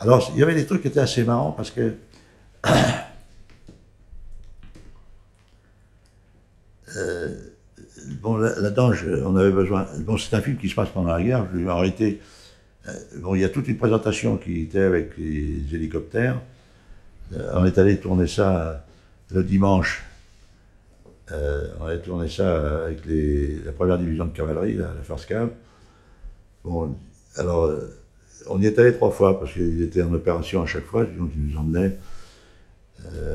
Alors, il y avait des trucs qui étaient assez marrants parce que euh, bon, là-dedans, on avait besoin. Bon, c'est un film qui se passe pendant la guerre. En réalité, bon, il y a toute une présentation qui était avec les hélicoptères. On est allé tourner ça le dimanche. On a tourné ça avec la première division de cavalerie, la First Cav. Bon, alors, on y est allé 3 fois parce qu'il était en opération à chaque fois, donc il nous emmenait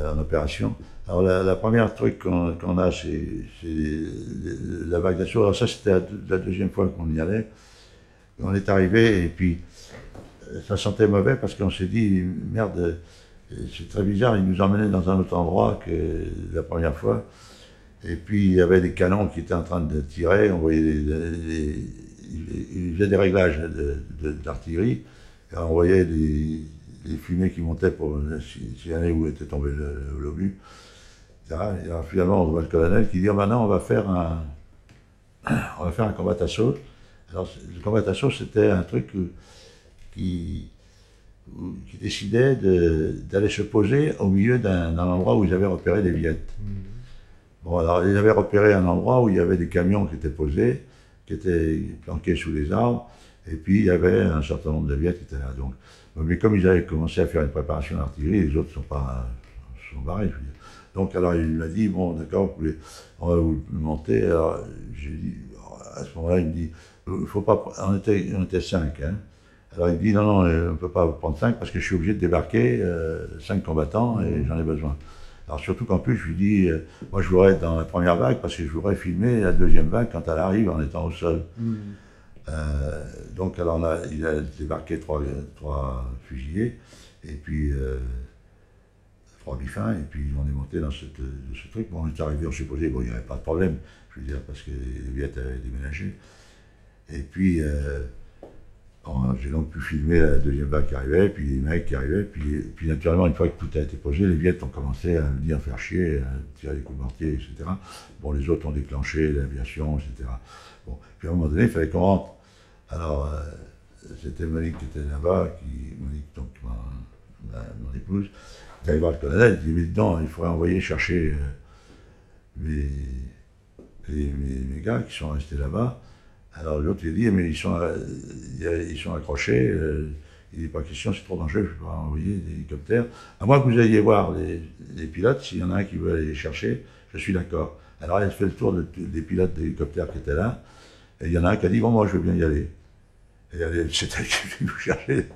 en opération. Alors, la première truc qu'on a, c'est la vague d'assaut. Alors, ça, c'était la deuxième fois qu'on y allait. On est arrivé et puis ça sentait mauvais parce qu'on s'est dit, merde, c'est très bizarre, ils nous emmenaient dans un autre endroit que la première fois. Et puis il y avait des canons qui étaient en train de tirer, on voyait ils faisaient des réglages d'artillerie, et on voyait les fumées qui montaient pour s'il y en avait où était tombé l'obus. Et alors, finalement, on voit le colonel qui dit, oh, maintenant on va faire un combat d'assaut. Alors le combat d'assaut, c'était un truc qui décidait d'aller se poser au milieu d'un endroit où ils avaient repéré des Viettes. Bon, alors ils avaient repéré un endroit où il y avait des camions qui étaient posés, qui étaient planqués sous les arbres, et puis il y avait un certain nombre de Viettes qui étaient là. Donc, mais comme ils avaient commencé à faire une préparation d'artillerie, les autres sont barrés. Je veux dire. Donc alors il m'a dit, bon d'accord, on va vous monter. Alors j'ai dit, à ce moment-là, il me dit, faut pas, on était 5, hein. Alors il me dit, non, on ne peut pas prendre 5 parce que je suis obligé de débarquer 5 combattants et j'en ai besoin. Alors surtout qu'en plus, je lui dis, moi je voudrais être dans la première vague parce que je voudrais filmer la deuxième vague quand elle arrive en étant au sol. Donc alors il a débarqué 3 fusiliers et puis 3 bifins et puis on est monté dans ce truc. Bon, on est arrivé, on s'est posé, bon il n'y avait pas de problème, je veux dire, parce que les Viettes avaient déménagé. Et puis j'ai donc pu filmer la deuxième vague qui arrivait, puis les mecs qui arrivaient, puis naturellement, une fois que tout a été posé, les Viettes ont commencé à venir faire chier, à tirer des coups de mortier, etc. Bon, les autres ont déclenché l'aviation, etc. Bon, puis à un moment donné, il fallait qu'on rentre. Alors, c'était Monique qui était là-bas, Monique, donc mon épouse, qui allait voir le colonel, il dit, mais dedans, il faudrait envoyer chercher mes gars qui sont restés là-bas. Alors l'autre il dit, mais ils sont accrochés, il n'est pas question, c'est trop dangereux, je ne peux pas envoyer des hélicoptères. À moins que vous alliez voir les pilotes, s'il y en a un qui veut aller les chercher, je suis d'accord. Alors elle fait le tour des pilotes d'hélicoptères qui étaient là, et il y en a un qui a dit, bon moi je veux bien y aller. Et c'est elle qui est venue nous chercher.